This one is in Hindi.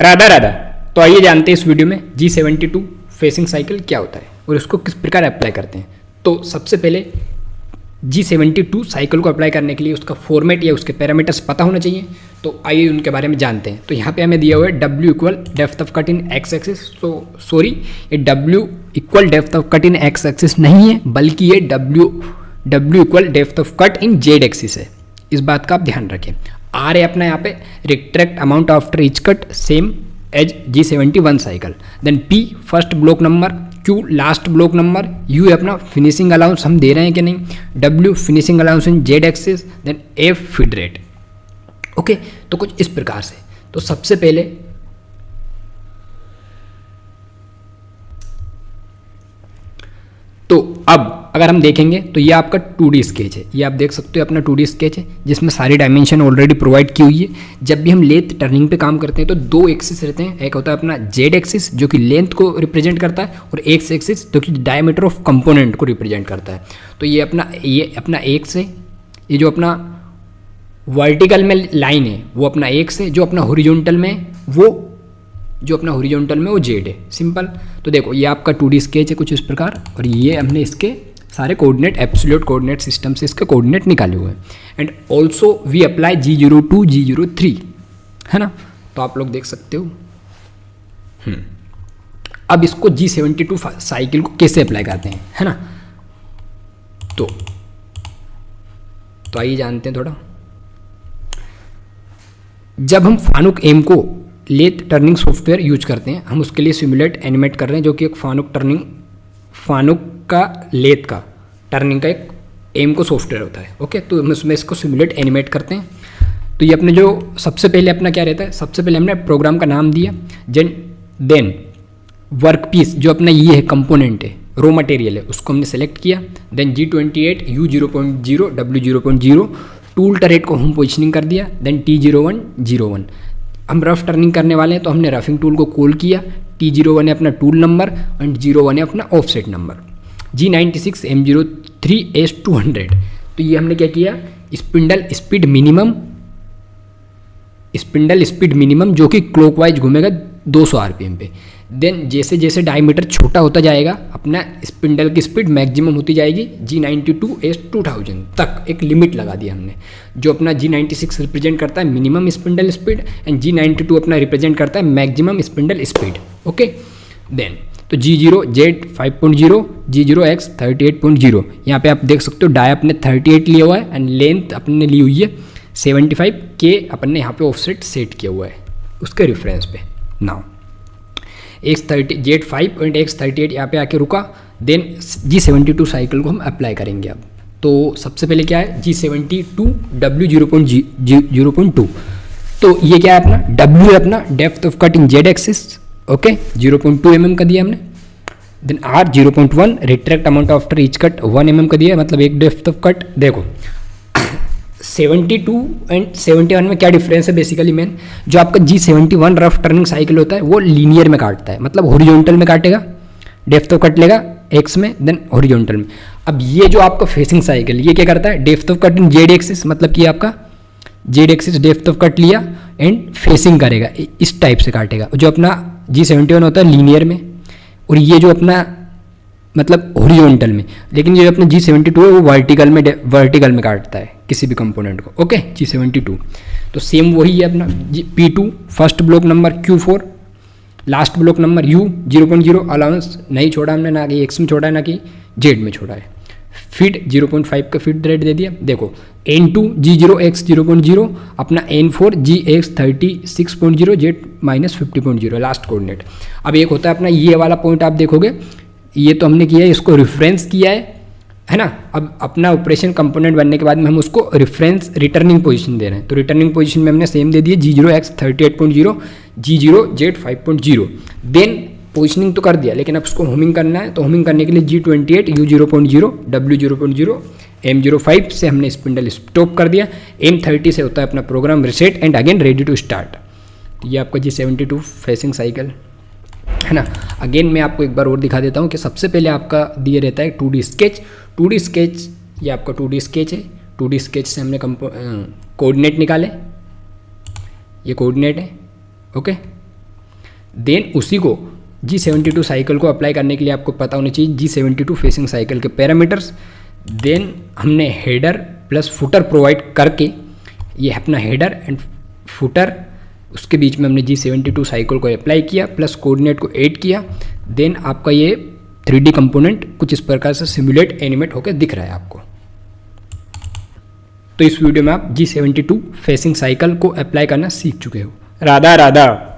राधा राधा। तो आइए जानते हैं इस वीडियो में G72 फेसिंग साइकिल क्या होता है और उसको किस प्रकार अप्लाई करते हैं। तो सबसे पहले G72 साइकिल को अप्लाई करने के लिए उसका फॉर्मेट या उसके पैरामीटर्स पता होना चाहिए। तो आइए उनके बारे में जानते हैं। तो यहाँ पे हमें दिया हुआ है W equal depth of cut in x axis. तो सॉरी, ये W equal depth of cut in x axis नहीं है, बल्कि ये W equal depth of cut in Z axis है। इस बात का आप ध्यान रखें। R है अपना यहाँ पे retract amount after each cut same as G71 साइकिल। Then P first block number, Q last block number, U है अपना फिनिशिंग अलाउंस हम दे रहे हैं कि नहीं, W finishing allowance in Z axis, then F feed rate. Okay, तो कुछ इस प्रकार से। तो सबसे पहले तो अब अगर हम देखेंगे तो ये आपका 2D स्केच है। ये आप देख सकते हो अपना 2D स्केच है जिसमें सारी डायमेंशन ऑलरेडी प्रोवाइड की हुई है। जब भी हम लेंथ टर्निंग पे काम करते हैं तो दो एक्सिस रहते हैं। एक होता है अपना जेड एक्सिस जो कि लेंथ को रिप्रेजेंट करता है, और एक्स एक्सिस जो कि डायमीटर ऑफ कंपोनेंट को रिप्रेजेंट करता है। तो ये अपना एक्स है, ये जो अपना वर्टिकल में लाइन है वो अपना एक्स है, जो अपना हॉरिजॉन्टल में वो जेड है। सिंपल। तो देखो ये आपका 2D स्केच है कुछ इस प्रकार, और ये हमने इसके सारे कोऑर्डिनेट एब्सोल्यूट कोऑर्डिनेट सिस्टम से इसके कोऑर्डिनेट निकाले हुए हैं। And also we apply G02 G03, है ना। तो आप लोग देख सकते हो। अब इसको G72 साइकिल को कैसे अप्लाई करते हैं, है ना। तो आइए जानते हैं थोड़ा। जब हम फानुक एम को लेथ टर्निंग सॉफ्टवेयर यूज करते हैं, हम उसके लिए सिमुलेट एनिमेट कर रहे हैं, जो कि एक फानुक का लेथ का टर्निंग का एक एम को सॉफ्टवेयर होता है। ओके, तो हम उसमें इसको सिमुलेट एनिमेट करते हैं। तो ये अपने जो सबसे पहले अपना क्या रहता है, सबसे पहले हमने प्रोग्राम का नाम दिया, देन वर्क पीस जो अपना ये है कंपोनेंट है, रॉ मटेरियल है, उसको हमने सेलेक्ट किया। Then G28 U0.0 W0.0 tool turret को हम पोजिशनिंग कर दिया। देन T01 01 हम रफ टर्निंग करने वाले हैं, तो हमने रफिंग टूल को कॉल किया। T01 है अपना टूल नंबर एंड 01 है अपना offset number. G96 M03 S200, तो ये हमने क्या किया, स्पिंडल स्पीड मिनिमम जो कि क्लॉकवाइज घूमेगा 200 RPM पे। देन जैसे जैसे डायमीटर छोटा होता जाएगा अपना स्पिंडल की स्पीड मैक्सिमम होती जाएगी G92 S2000 तक। एक लिमिट लगा दिया हमने। जो अपना G96 रिप्रेजेंट करता है minimum spindle speed and G92 अपना रिप्रेजेंट करता है maximum spindle speed. Okay, then तो G0 Z 5.0 G0 X 38.0। यहाँ पे आप देख सकते हो डाई अपने 38 लिया हुआ है एंड लेंथ अपने ली हुई है 75 के अपन ने यहाँ पे ऑफसेट सेट किया हुआ है उसके रेफरेंस पे। नाउ Z5 और X38 यहाँ पे आके रुका। देन G72 साइकिल को हम अप्लाई करेंगे अब। तो सबसे पहले क्या है, G72 W0.2। तो ये क्या है अपना W है अपना depth of cut in Z axis. Okay, 0.2 mm का दिया हमने। Then R 0.1 retract amount after each cut 1 mm का दिया, मतलब एक डेप्थ ऑफ कट। देखो 72 एंड 71 में क्या डिफरेंस है बेसिकली मेन, जो आपका G71 रफ टर्निंग साइकिल होता है वो लीनियर में काटता है, मतलब हॉरिजॉन्टल में काटेगा, डेप्थ ऑफ कट लेगा एक्स में, देन हॉरिजॉन्टल में। अब ये जो आपका फेसिंग साइकिल ये क्या करता है, depth of cut in Z axis, मतलब कि आपका Z axis depth of cut लिया एंड फेसिंग करेगा, इस टाइप से काटेगा। जो अपना G71 होता है लीनियर में, और ये जो अपना मतलब हॉरिजॉन्टल में। लेकिन ये अपना G72 है वो वर्टिकल में काटता है किसी भी कंपोनेंट को। ओके, G72 तो सेम वही है अपना P2 first block number, Q4 last block number, U 0.0 allowance नहीं छोड़ा हमने, ना कि X में छोड़ा है ना कि Z में छोड़ा है। फीड 0.5 का फीड रेट दे दिया। देखो N2 G0 X 0.0 अपना N4 GX 36.0 Z -50.0 last coordinate. अब एक होता है अपना ये वाला पॉइंट, आप देखोगे ये तो हमने किया है, इसको रेफरेंस किया है ना। अब अपना ऑपरेशन कंपोनेंट बनने के बाद में हम उसको रेफरेंस रिटर्निंग पोजीशन दे रहे हैं। तो रिटर्निंग पोजीशन में हमने सेम दे दिए G0 X 38.0 G0 Z 5.0 then positioning तो कर दिया, लेकिन अब उसको होमिंग करना है। तो होमिंग करने के लिए G28 U0.0 W0.0 M05 से हमने स्पिंडल स्टॉप कर दिया। M30 से होता है अपना program reset and again ready to start. तो ये आपका G72 फेसिंग साइकिल है ना। अगेन मैं आपको एक बार और दिखा देता हूँ कि सबसे पहले आपका दिया रहता है 2D स्केच। 2D स्केच ये आपका 2D स्केच है। 2D स्केच से हमने कोऑर्डिनेट निकाले, ये कोऑर्डिनेट है। ओके, देन उसी को G72 साइकिल को अप्लाई करने के लिए आपको पता होना चाहिए G72 फेसिंग साइकिल के पैरामीटर्स। देन हमने हेडर प्लस फुटर प्रोवाइड करके, ये अपना हेडर एंड फुटर, उसके बीच में हमने G72 साइकिल को अप्लाई किया प्लस कोऑर्डिनेट को ऐड किया। देन आपका ये 3D कंपोनेंट कुछ इस प्रकार से सिमुलेट एनिमेट होकर दिख रहा है आपको। तो इस वीडियो में आप G72 फेसिंग साइकिल को अप्लाई करना सीख चुके हो। राधा राधा।